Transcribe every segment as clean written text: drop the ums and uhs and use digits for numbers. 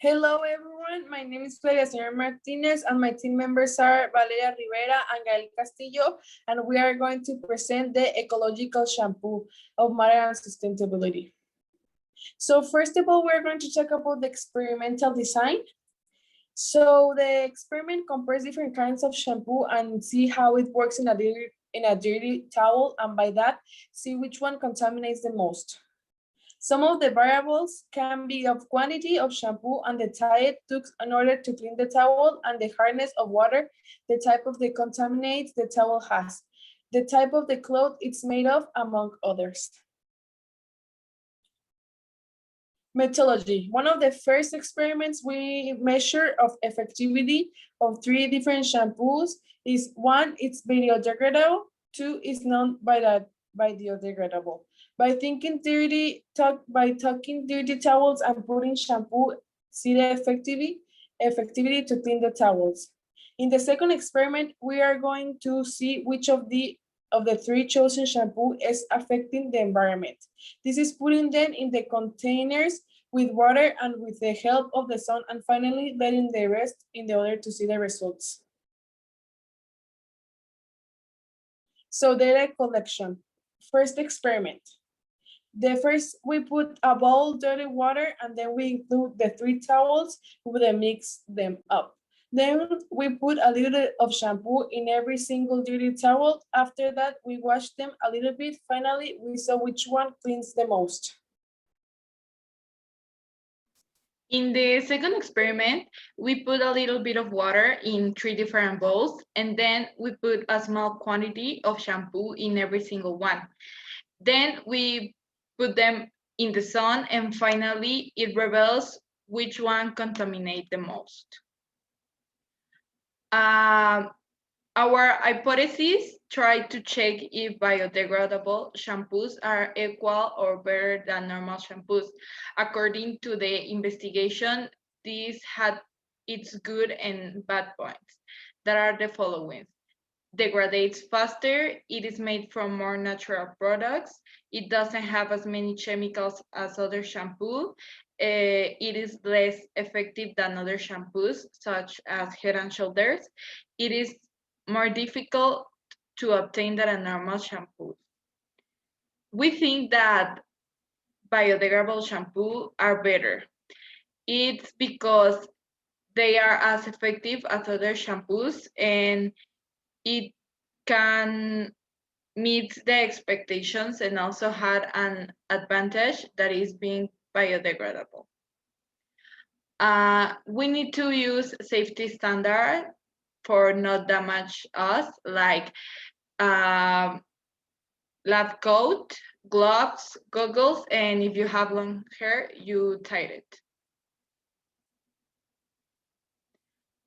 Hello, everyone. My name is Claudia Señor Martinez, and my team members are Valeria Rivera and Gael Castillo, and we are going to present the ecological shampoo of matter and sustainability. So first of all, we're going to talk about the experimental design. So the experiment compares different kinds of shampoo and see how it works in a dirty towel, and by that, see which one contaminates the most. Some of the variables can be of quantity of shampoo and the type it took in order to clean the towel, and the hardness of water, the type of the contaminants the towel has, the type of the cloth it's made of, among others. Methodology. One of the first experiments we measure of effectivity of 3 different shampoos is 1, it's biodegradable, 2, is non-biodegradable. By talking dirty towels and putting shampoo, see the effectivity to clean the towels. In the second experiment, we are going to see which of the 3 chosen shampoo is affecting the environment. This is putting them in the containers with water and with the help of the sun, and finally letting the rest in the order to see the results. So data collection. First experiment. We put a bowl of dirty water, and then we include the 3 towels, we then mix them up. Then we put a little of shampoo in every single dirty towel. After that, we wash them a little bit. Finally, we saw which one cleans the most. In the second experiment, we put a little bit of water in 3 different bowls, and then we put a small quantity of shampoo in every single one. Then we put them in the sun, and finally it reveals which one contaminates the most. Our hypothesis tried to check if biodegradable shampoos are equal or better than normal shampoos. According to the investigation, this had its good and bad points that are the following. Degrades faster, it is made from more natural products, it doesn't have as many chemicals as other shampoo, it is less effective than other shampoos such as Head and Shoulders, it is more difficult to obtain than a normal shampoo. We think that biodegradable shampoo are better. It's because they are as effective as other shampoos, and it can meet the expectations and also had an advantage that is being biodegradable. We need to use safety standard for not damage us, like lab coat, gloves, goggles, and if you have long hair, you tie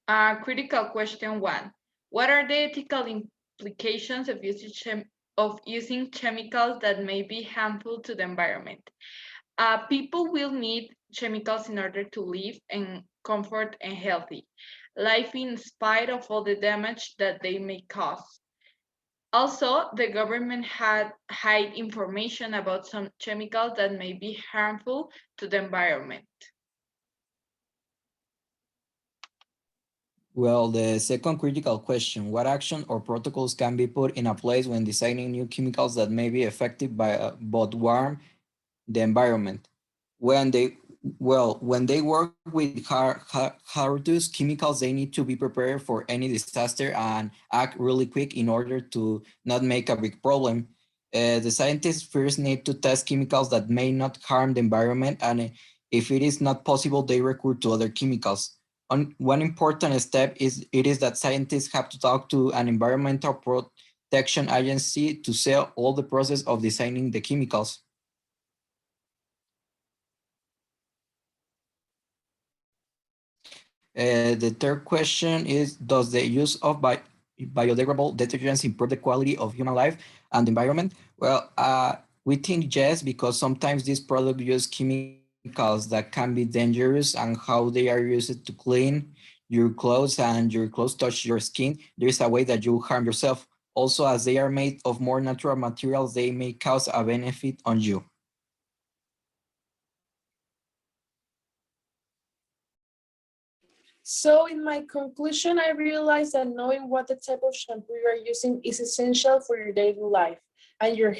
it. Critical question 1. What are the ethical implications of using chemicals that may be harmful to the environment? People will need chemicals in order to live in comfort and healthy life in spite of all the damage that they may cause. Also, the government had hide information about some chemicals that may be harmful to the environment. Well, the second critical question, what action or protocols can be put in a place when designing new chemicals that may be effective but harm the environment? When they work with hazardous chemicals, they need to be prepared for any disaster and act really quick in order to not make a big problem. The scientists first need to test chemicals that may not harm the environment, and if it is not possible, they recur to other chemicals. One important step is that scientists have to talk to an environmental protection agency to see all the process of designing the chemicals. The third question is, does the use of biodegradable detergents improve the quality of human life and the environment? Well, we think yes, because sometimes these products use chemicals that can be dangerous, and how they are used to clean your clothes and your clothes touch your skin, there is a way that you harm yourself. Also, as they are made of more natural materials, they may cause a benefit on you. So in my conclusion, I realized that knowing what the type of shampoo you are using is essential for your daily life and your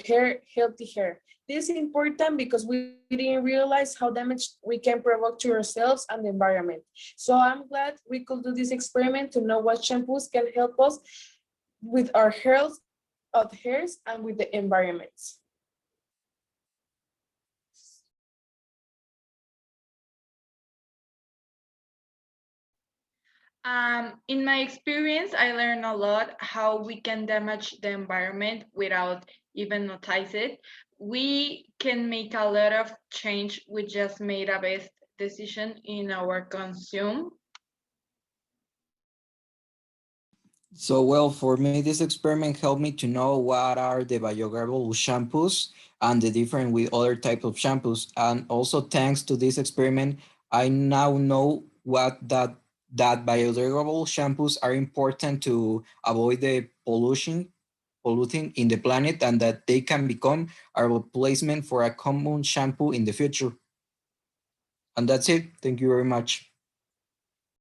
healthy hair. This is important because we didn't realize how damage we can provoke to ourselves and the environment. So I'm glad we could do this experiment to know what shampoos can help us with our health of hairs and with the environment. In my experience, I learned a lot how we can damage the environment without even notice it. We can make a lot of change. We just made a best decision in our consume. So, well, for me, this experiment helped me to know what are the biodegradable shampoos and the difference with other types of shampoos. And also, thanks to this experiment, I now know that biodegradable shampoos are important to avoid the polluting in the planet, and that they can become a replacement for a common shampoo in the future. And that's it. Thank you very much.